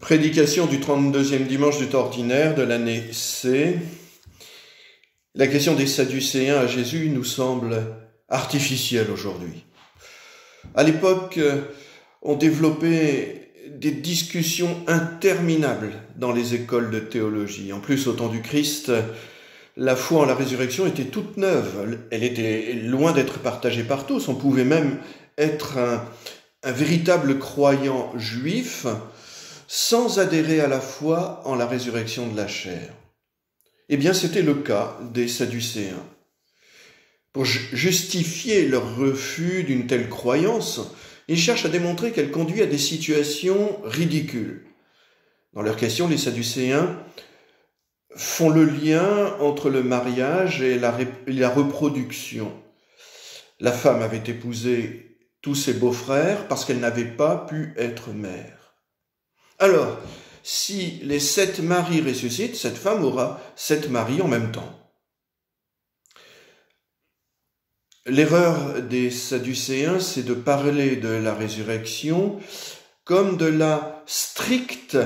Prédication du 32e dimanche du temps ordinaire de l'année C. La question des Sadducéens à Jésus nous semble artificielle aujourd'hui. À l'époque, on développait des discussions interminables dans les écoles de théologie. En plus, au temps du Christ, la foi en la résurrection était toute neuve. Elle était loin d'être partagée par tous. On pouvait même être un véritable croyant juif sans adhérer à la foi en la résurrection de la chair. Eh bien, c'était le cas des Sadducéens. Pour justifier leur refus d'une telle croyance, ils cherchent à démontrer qu'elle conduit à des situations ridicules. Dans leur question, les Sadducéens font le lien entre le mariage et la reproduction. La femme avait épousé tous ses beaux-frères parce qu'elle n'avait pas pu être mère. Alors, si les 7 maris ressuscitent, cette femme aura 7 maris en même temps. L'erreur des Sadducéens, c'est de parler de la résurrection comme de la stricte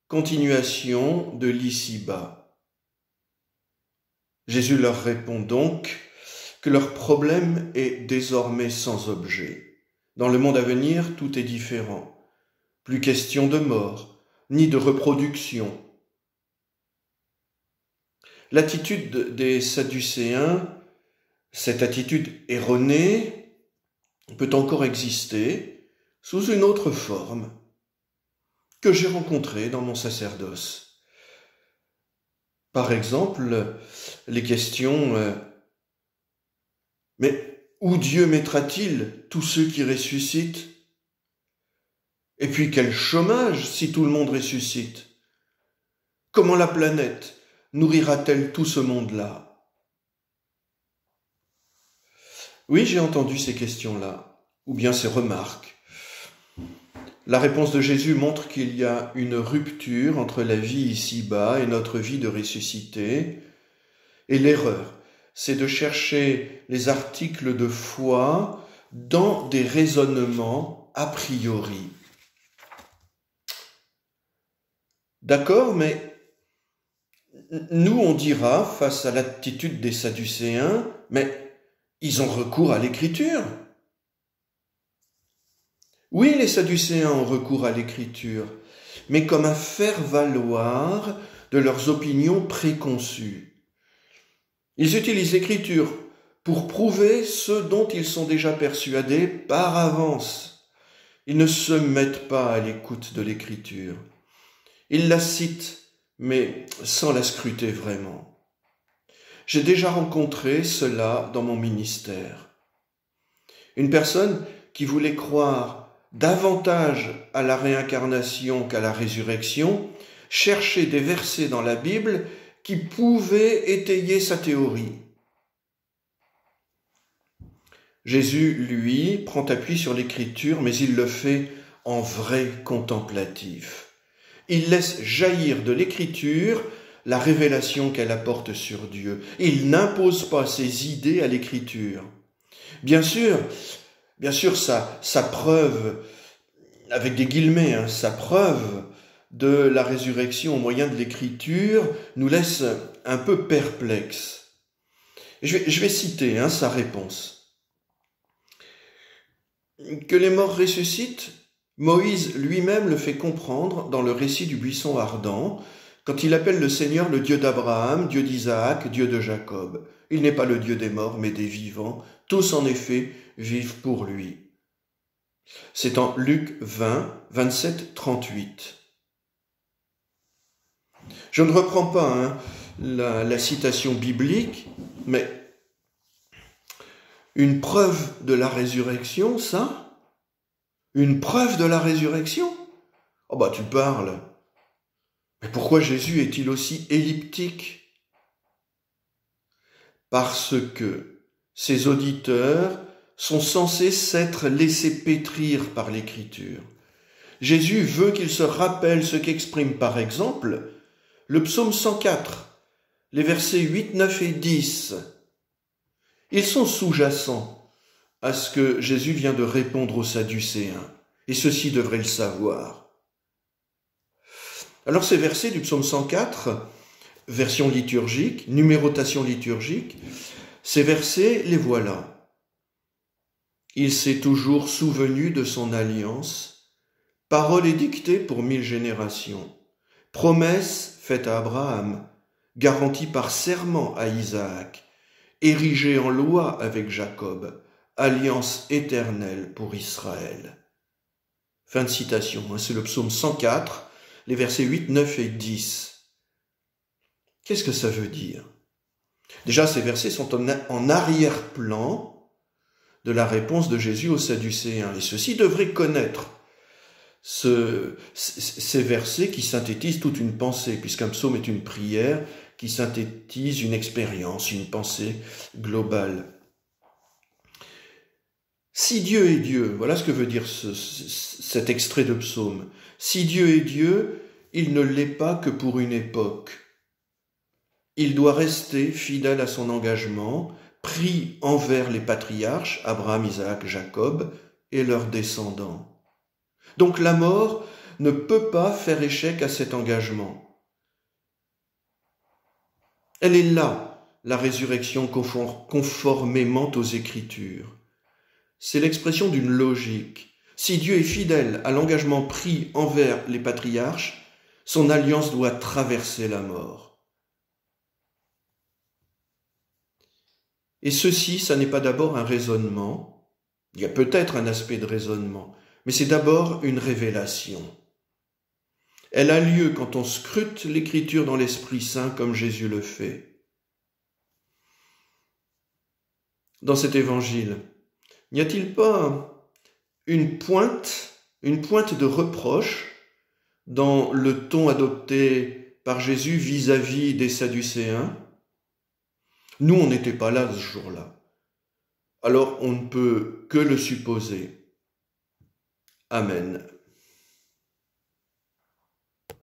continuation de l'ici-bas. Jésus leur répond donc que leur problème est désormais sans objet. Dans le monde à venir, tout est différent. Plus question de mort, ni de reproduction. L'attitude des Sadducéens, cette attitude erronée, peut encore exister sous une autre forme que j'ai rencontrée dans mon sacerdoce. Par exemple, les questions « Mais où Dieu mettra-t-il tous ceux qui ressuscitent ? Et puis quel chômage si tout le monde ressuscite ? Comment la planète nourrira-t-elle tout ce monde-là ? » Oui, j'ai entendu ces questions-là, ou bien ces remarques. La réponse de Jésus montre qu'il y a une rupture entre la vie ici-bas et notre vie de ressuscité. Et l'erreur, c'est de chercher les articles de foi dans des raisonnements a priori. D'accord, mais nous, on dira, face à l'attitude des Sadducéens, mais ils ont recours à l'écriture. Oui, les Sadducéens ont recours à l'écriture, mais comme un faire-valoir de leurs opinions préconçues. Ils utilisent l'écriture pour prouver ce dont ils sont déjà persuadés par avance. Ils ne se mettent pas à l'écoute de l'écriture. Ils la citent, mais sans la scruter vraiment. J'ai déjà rencontré cela dans mon ministère. Une personne qui voulait croire davantage à la réincarnation qu'à la résurrection cherchait des versets dans la Bible qui pouvaient étayer sa théorie. Jésus, lui, prend appui sur l'écriture, mais il le fait en vrai contemplatif. Il laisse jaillir de l'écriture la révélation qu'elle apporte sur Dieu. Il n'impose pas ses idées à l'écriture. Bien sûr, sa preuve, avec des guillemets, sa preuve de la résurrection au moyen de l'écriture nous laisse un peu perplexes. Je vais citer sa réponse. Que les morts ressuscitent, Moïse lui-même le fait comprendre dans le récit du buisson ardent, quand il appelle le Seigneur le Dieu d'Abraham, Dieu d'Isaac, Dieu de Jacob. Il n'est pas le Dieu des morts, mais des vivants. Tous, en effet, vivent pour lui. C'est en Luc 20, 27, 38. Je ne reprends pas la citation biblique, mais une preuve de la résurrection, ça ? Une preuve de la résurrection ? Oh bah tu parles. Mais pourquoi Jésus est-il aussi elliptique ? Parce que ses auditeurs sont censés s'être laissés pétrir par l'écriture. Jésus veut qu'ils se rappellent ce qu'exprime par exemple le psaume 104, les versets 8, 9 et 10. Ils sont sous-jacents à ce que Jésus vient de répondre aux Sadducéens, et ceux-ci devraient le savoir. Alors ces versets du psaume 104, version liturgique, numérotation liturgique, ces versets, les voilà. Il s'est toujours souvenu de son alliance, parole édictée pour 1000 générations, promesse faite à Abraham, garantie par serment à Isaac, érigée en loi avec Jacob, alliance éternelle pour Israël. Fin de citation, c'est le psaume 104, les versets 8, 9 et 10. Qu'est-ce que ça veut dire? Déjà, ces versets sont en arrière-plan de la réponse de Jésus aux Sadducéens. Et ceux-ci devraient connaître ces versets qui synthétisent toute une pensée, puisqu'un psaume est une prière qui synthétise une expérience, une pensée globale. Si Dieu est Dieu, voilà ce que veut dire cet extrait de psaume. Si Dieu est Dieu, il ne l'est pas que pour une époque. Il doit rester fidèle à son engagement, pris envers les patriarches, Abraham, Isaac, Jacob, et leurs descendants. Donc la mort ne peut pas faire échec à cet engagement. Elle est là, la résurrection conformément aux Écritures. C'est l'expression d'une logique. Si Dieu est fidèle à l'engagement pris envers les patriarches, son alliance doit traverser la mort. Et ceci, ça n'est pas d'abord un raisonnement. Il y a peut-être un aspect de raisonnement, mais c'est d'abord une révélation. Elle a lieu quand on scrute l'Écriture dans l'Esprit Saint comme Jésus le fait. Dans cet évangile, n'y a-t-il pas une pointe de reproche dans le ton adopté par Jésus vis-à-vis des Sadducéens? Nous, on n'était pas là ce jour-là. Alors, on ne peut que le supposer. Amen.